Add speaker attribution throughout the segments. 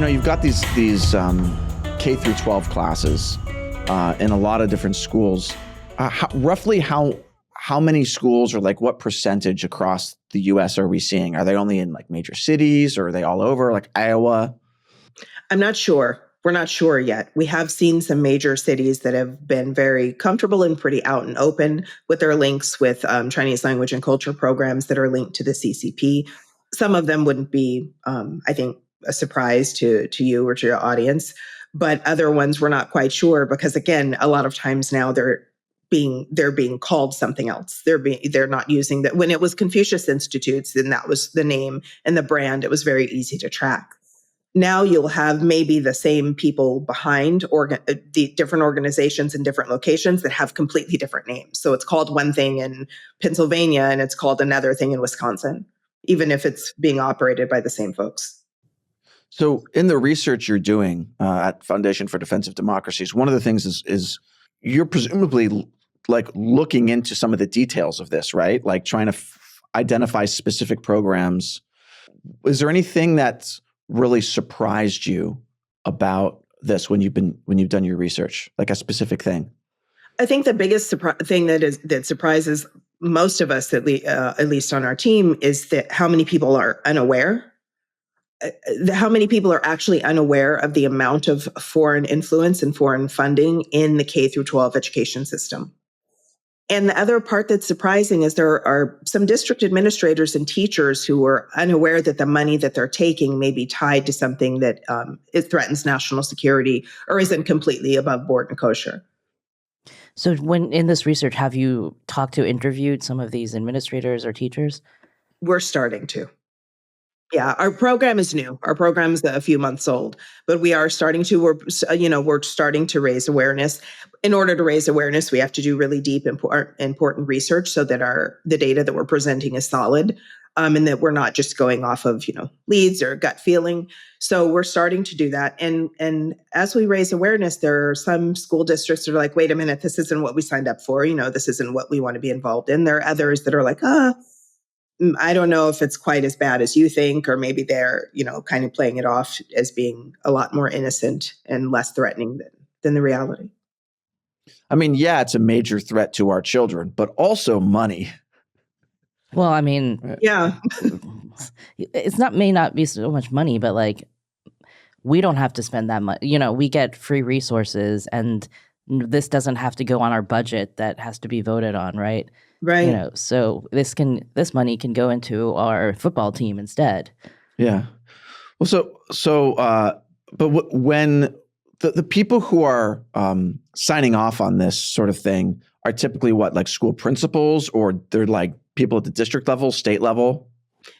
Speaker 1: You've got these K through 12 classes in a lot of different schools. Roughly how many schools, or like what percentage across the U.S. are we seeing? Are they only in like major cities, or are they all over, like Iowa?
Speaker 2: I'm not sure. We're not sure yet. We have seen some major cities that have been very comfortable and pretty out and open with their links with Chinese language and culture programs that are linked to the CCP. Some of them wouldn't be, I think, a surprise to you or to your audience, but other ones we're not quite sure because, again, a lot of times now they're being called something else. They're not using that. When it was Confucius Institutes, then that was the name and the brand. It was very easy to track. Now you'll have maybe the same people behind the different organizations in different locations that have completely different names. So it's called one thing in Pennsylvania and it's called another thing in Wisconsin, even if it's being operated by the same folks.
Speaker 1: So in the research you're doing at Foundation for Defensive Democracies, one of the things is you're presumably like looking into some of the details of this, right? Like trying to identify specific programs. Is there anything that's really surprised you about this when you've done your research, like a specific thing?
Speaker 2: I think the biggest thing that surprises most of us, at least on our team, is that how many people are unaware. How many people are actually unaware of the amount of foreign influence and foreign funding in the K through 12 education system. And the other part that's surprising is there are some district administrators and teachers who are unaware that the money that they're taking may be tied to something that it threatens national security or isn't completely above board and kosher.
Speaker 3: So when in this research, have you interviewed some of these administrators or teachers?
Speaker 2: We're starting to. Yeah, our program is new. Our program is a few months old, but we are starting to. We're starting to raise awareness. In order to raise awareness, we have to do really deep, important research so that the data that we're presenting is solid, and that we're not just going off of leads or gut feeling. So we're starting to do that, and as we raise awareness, there are some school districts that are like, "Wait a minute, this isn't what we signed up for. This isn't what we want to be involved in." There are others that are like, I don't know if it's quite as bad as you think, or maybe they're, kind of playing it off as being a lot more innocent and less threatening than the reality.
Speaker 1: I mean, yeah, it's a major threat to our children, but also money.
Speaker 3: Well, I mean,
Speaker 2: yeah,
Speaker 3: may not be so much money, but like, we don't have to spend that much. We get free resources, and this doesn't have to go on our budget that has to be voted on, right?
Speaker 2: Right.
Speaker 3: So this money can go into our football team instead.
Speaker 1: Yeah. Well, but when the people who are signing off on this sort of thing are typically what, like school principals, or they're like people at the district level, state level?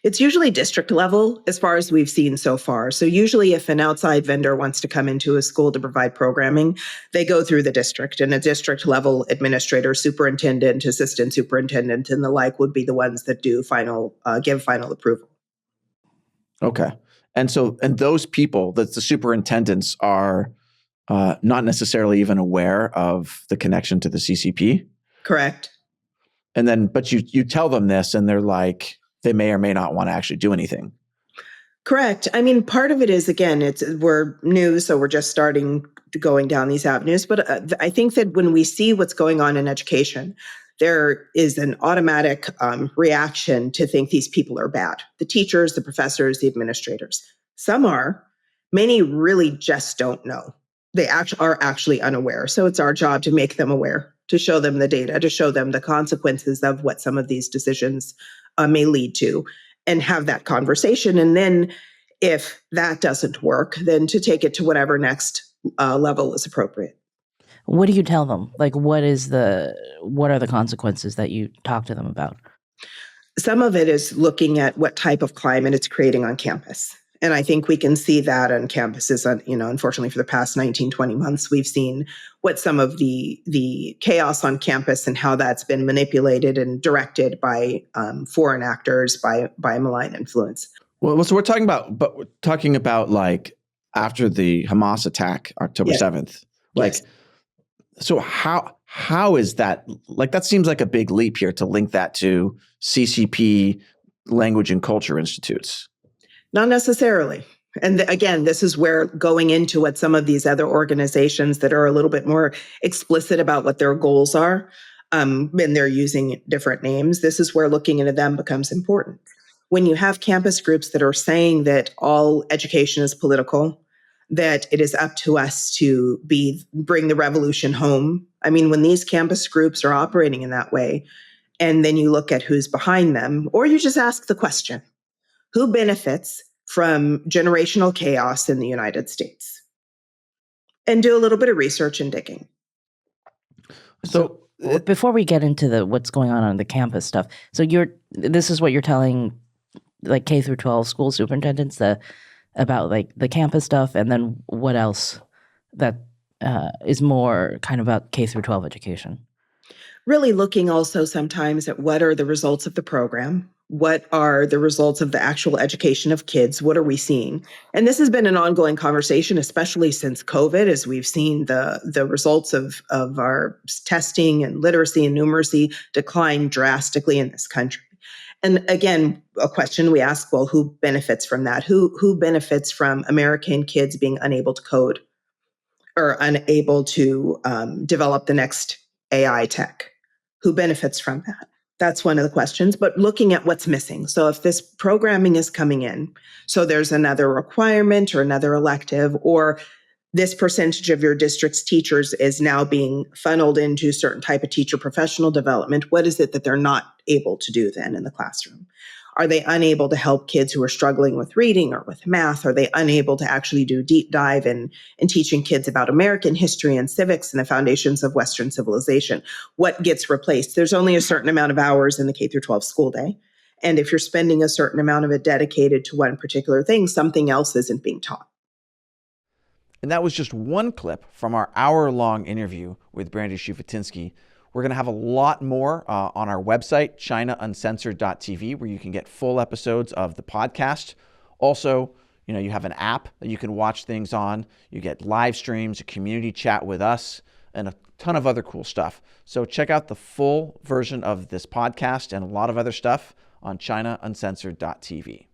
Speaker 2: It's usually district level as far as we've seen so far. So usually if an outside vendor wants to come into a school to provide programming, they go through the district, and a district level administrator, superintendent, assistant superintendent, and the like would be the ones that do give final approval.
Speaker 1: Okay. And those people, the superintendents, are not necessarily even aware of the connection to the CCP?
Speaker 2: Correct.
Speaker 1: And then, but you tell them this, and they're like, they may or may not want to actually do anything.
Speaker 2: Correct. I mean, part of it is, again, we're new, so we're just starting going down these avenues. But I think that when we see what's going on in education, there is an automatic reaction to think these people are bad. The teachers, the professors, the administrators. Some are. Many really just don't know. They are actually unaware. So it's our job to make them aware, to show them the data, to show them the consequences of what some of these decisions may lead to, and have that conversation. And then if that doesn't work, then to take it to whatever next level is appropriate.
Speaker 3: What do you tell them? Like, what are the consequences that you talk to them about?
Speaker 2: Some of it is looking at what type of climate it's creating on campus. And I think we can see that on campuses, unfortunately for the past 19, 20 months, we've seen what some of the chaos on campus and how that's been manipulated and directed by foreign actors, by malign influence.
Speaker 1: Well, so we're talking about like after the Hamas attack, October 7th. Like,
Speaker 2: yes.
Speaker 1: So how is that? Like, that seems like a big leap here to link that to CCP language and culture institutes.
Speaker 2: Not necessarily. And again, this is where going into what some of these other organizations that are a little bit more explicit about what their goals are, and they're using different names, this is where looking into them becomes important. When you have campus groups that are saying that all education is political, that it is up to us to bring the revolution home. I mean, when these campus groups are operating in that way, and then you look at who's behind them, or you just ask the question, who benefits from generational chaos in the United States? And do a little bit of research and digging.
Speaker 1: So
Speaker 3: before we get into what's going on the campus stuff, so this is what you're telling like K through 12 school superintendents about like the campus stuff, and then what else that is more kind of about K through 12 education?
Speaker 2: Really looking also sometimes at what are the results of the program? What are the results of the actual education of kids? What are we seeing? And this has been an ongoing conversation, especially since COVID, as we've seen the results of our testing and literacy and numeracy decline drastically in this country. And again, a question we ask, well, who benefits from that? Who benefits from American kids being unable to code or unable to develop the next AI tech? Who benefits from that? That's one of the questions, but looking at what's missing. So if this programming is coming in, so there's another requirement or another elective, or this percentage of your district's teachers is now being funneled into certain type of teacher professional development, what is it that they're not able to do then in the classroom? Are they unable to help kids who are struggling with reading or with math? Are they unable to actually do deep dive in teaching kids about American history and civics and the foundations of Western civilization? What gets replaced? There's only a certain amount of hours in the K through 12 school day. And if you're spending a certain amount of it dedicated to one particular thing, something else isn't being taught.
Speaker 1: And that was just one clip from our hour-long interview with Brandy Shufutinsky. We're going to have a lot more on our website, ChinaUncensored.tv, where you can get full episodes of the podcast. Also, you have an app that you can watch things on. You get live streams, a community chat with us, and a ton of other cool stuff. So check out the full version of this podcast and a lot of other stuff on ChinaUncensored.tv.